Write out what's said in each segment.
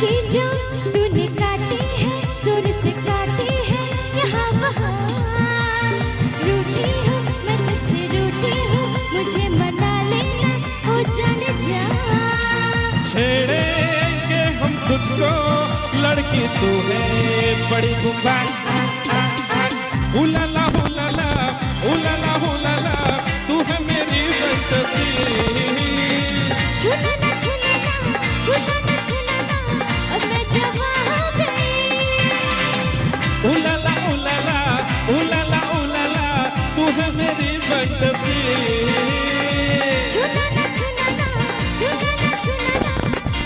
कि जो तूने काटे हैं जोर से काटे हैं यहाँ वहाँ। रूठी हूँ मैं तुझसे रूठी हूँ, मुझे मना लेना ओ जाने जा। छेड़ेंगे हम तुझको लड़की तू है बड़ी गुंबा। हुलाला हुलाला हुलाला हुलाला तू है मेरी फैंटेसी। छूना ना छूना ना छूना ना छूना ना अब मैं जवां हो गई। हुलाला हुलाला हुलाला हुलाला तू है मेरी फैंटेसी। छूना ना छूना ना छूना ना छूना ना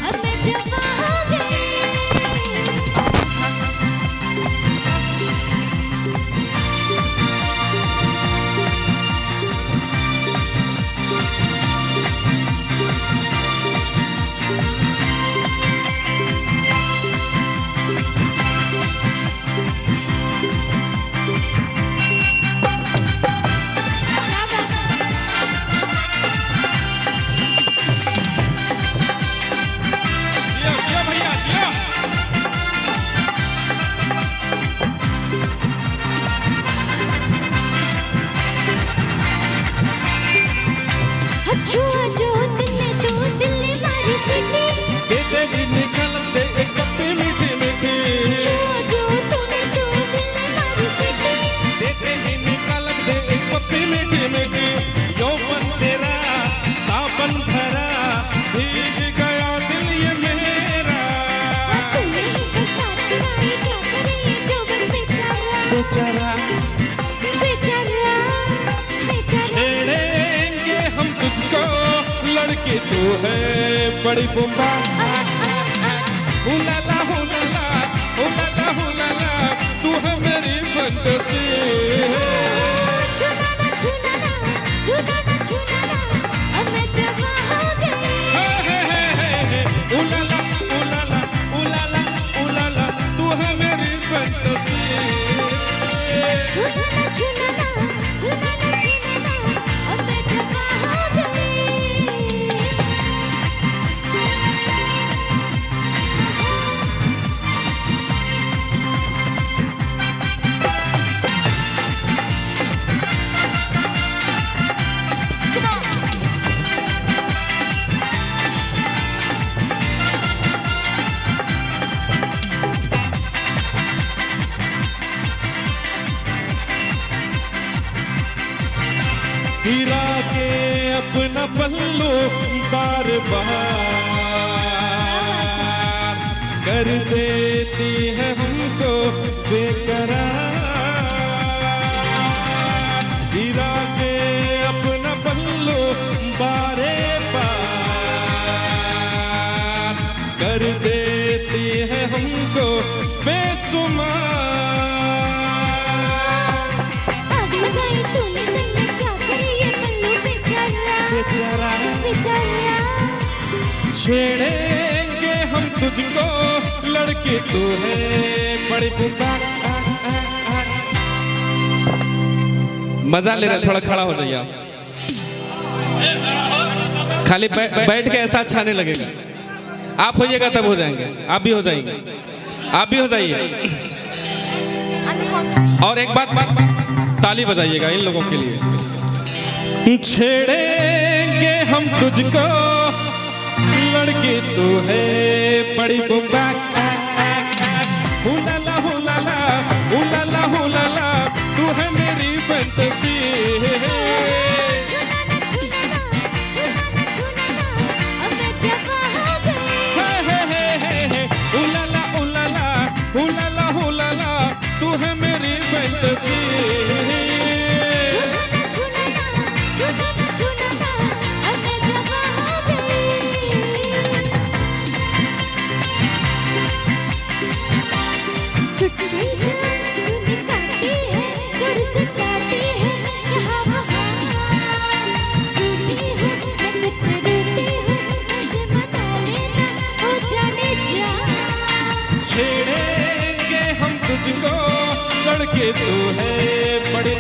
अब मैं जवां हो गई। छुआ जो तुमने तो दिल ने मारी सीटी। तेरी निकल दे एक पप्पी मीठी मीठी। छुआ जो तुमने तो दिल ने मारी सीटी। तेरी निकल दे एक पप्पी मीठी मीठी। यौवन तेरा सावन भरा भीग गया दिल ये मेरा। तूने ही साथ लाई क्या करे जो बन बेचारा बेचारा बेचारा बेचारा। छेड़ेंगे हम तुझको लड़की तू है बड़ी बुम्बा। हुलाला हुलाला हुलाला हुलाला तू है मेरी फैंटेसी। छूना ना छूना ना छूना ना छूना ना अब मैं जवां हो गई। उलाला उलाला उलाला उलाला तू है मेरी फैंटेसी। छूना ना छूना ना छूना ना छूना ना अब मैं जवां हो गई। हीरा के अपना पल्लू बार बार कर देती है हमको बेकरार। हीरा के अपना पल्लू बारे बार कर देती है हमको बेसुमार। आग लगाई तूने दिल में क्या करी ये पल्लू बेचारा बेचारा बेचारा। छेड़ेंगे हम तुझको लड़की तू है बड़ी बुम्बा। मजा ले रहे, थोड़ा खड़ा हो जाइए आप। खाली बैठ के ऐसा अच्छा नहीं लगेगा। आप होइएगा तब हो जाएंगे, आप भी हो जाएंगे, आप भी हो जाइए। और एक बात ताली बजाइएगा इन लोगों के लिए। छेड़ेंगे हम तुझको लड़की तू है बड़ी बुम्बा। हुलाला हुलाला हुलाला हुलाला तू है मेरी फैंटेसी। छूना ना छूना ना छूना ना छूना ना अब मैं जवां हो गई। हुलाला हुलाला हुलाला हुलाला तू है मेरी फैंटेसी। छूना ना छूना ना अब मैं जवां हो गई। चुटकी तूने काटी है जोर से काटी है यहाँ वहाँ। रूठी हूँ मैं तुझसे रूठी हूँ, मुझे मना लेना ओ जाने जा। छेड़ेंगे हम तुझको लड़के तू है बड़ी